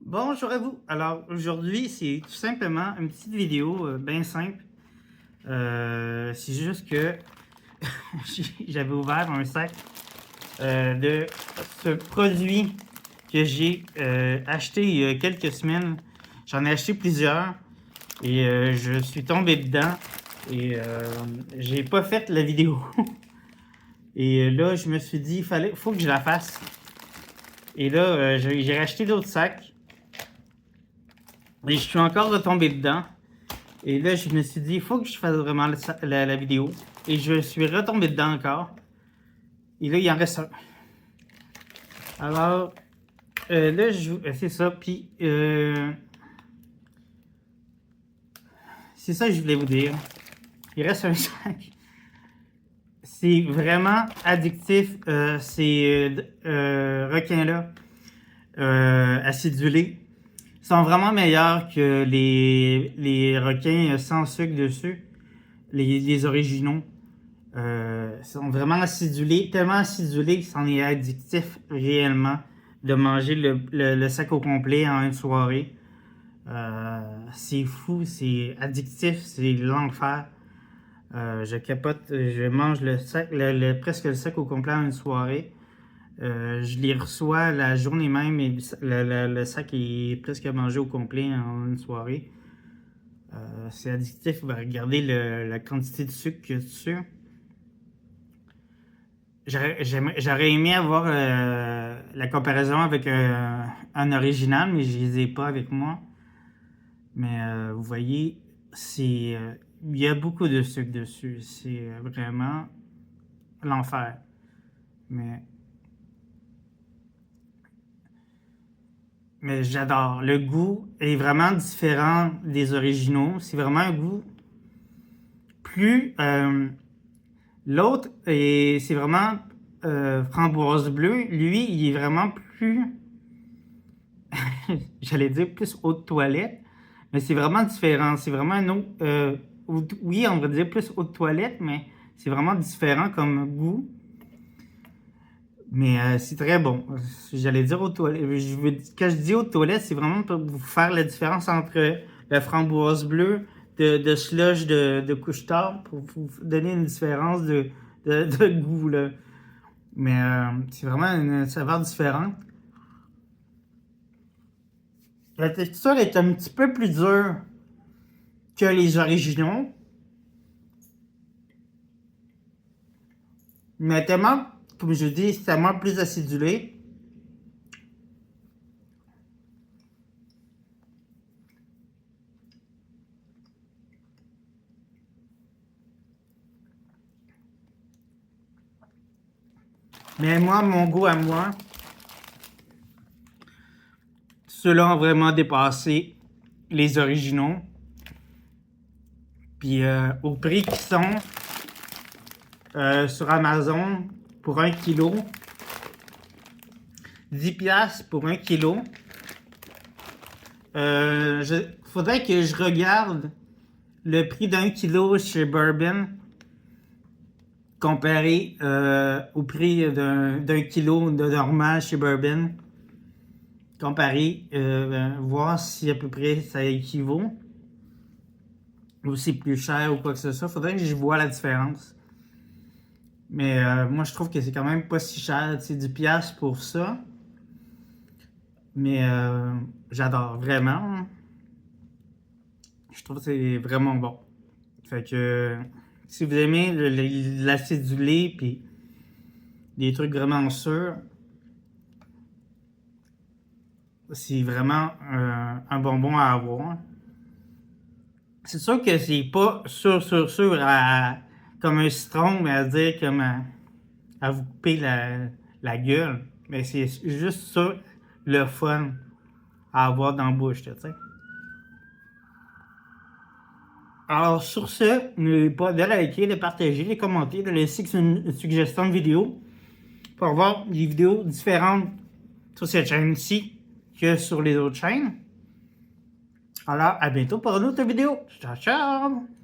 Bonjour à vous. Alors aujourd'hui, c'est tout simplement une petite vidéo bien simple. C'est juste que j'avais ouvert un sac de ce produit que j'ai acheté il y a quelques semaines. J'en ai acheté plusieurs et je suis tombé dedans et j'ai pas fait la vidéo. Et là, je me suis dit, faut que je la fasse. Et là, j'ai racheté d'autres sacs. Et je suis encore retombé dedans. Et là, je me suis dit, il faut que je fasse vraiment la vidéo. Et je suis retombé dedans encore. Et là, il en reste un. Alors, là, c'est ça. Puis, c'est ça que je voulais vous dire. Il reste un sac. C'est vraiment addictif, ces requins-là, acidulés. Sont vraiment meilleurs que les requins sans sucre dessus, les originaux. Sont vraiment acidulés, tellement acidulés que c'en est addictif réellement de manger le sac au complet en une soirée. C'est fou, c'est addictif, c'est l'enfer. Je capote, je mange le sac, presque le sac au complet en une soirée. Je les reçois la journée même et le sac est presque mangé au complet en une soirée. C'est addictif. Regardez la quantité de sucre qu'il y a dessus. J'aurais aimé avoir la comparaison avec un original, mais je les ai pas avec moi. Mais vous voyez, il y a beaucoup de sucre dessus. C'est vraiment l'enfer. Mais j'adore. Le goût est vraiment différent des originaux. C'est vraiment un goût plus... l'autre, c'est vraiment framboise bleue. Lui, il est vraiment plus... J'allais dire plus eau de toilette. Mais c'est vraiment différent. C'est vraiment un eau... oui, on va dire plus eau de toilette, mais c'est vraiment différent comme goût. Mais c'est très bon. J'allais dire aux toilettes. Quand je dis aux toilettes, c'est vraiment pour vous faire la différence entre la framboise bleue de slush de couche-tard pour vous donner une différence de goût. Là. Mais c'est vraiment une saveur différente. La texture est un petit peu plus dure que les originaux. Mais tellement, comme je dis, c'est tellement plus acidulé. Mais moi, mon goût à moi, ceux-là ont vraiment dépassé les originaux. Puis au prix qu'ils sont sur Amazon pour 1 kilo, 10$ pour 1 kilo. Faudrait que je regarde le prix d'1 kilo chez Bourbon comparé au prix d'un kilo de normal chez Bourbon. Comparer, voir si à peu près ça équivaut. Ou c'est plus cher ou quoi que ce soit. Faudrait que je vois la différence. Mais moi, je trouve que c'est quand même pas si cher. C'est 10$ pour ça. Mais j'adore vraiment. Je trouve que c'est vraiment bon. Fait que si vous aimez l'acidulé puis des trucs vraiment sûrs, c'est vraiment un bonbon à avoir. C'est sûr que c'est pas sûr comme un citron, mais à dire comme à vous couper la gueule. Mais c'est juste ça le fun à avoir dans la bouche, tu sais. Alors sur ce, n'oubliez pas de liker, de partager, de commenter, de laisser une suggestion de vidéo pour voir des vidéos différentes sur cette chaîne-ci que sur les autres chaînes. Alors à bientôt pour une autre vidéo. Ciao ciao!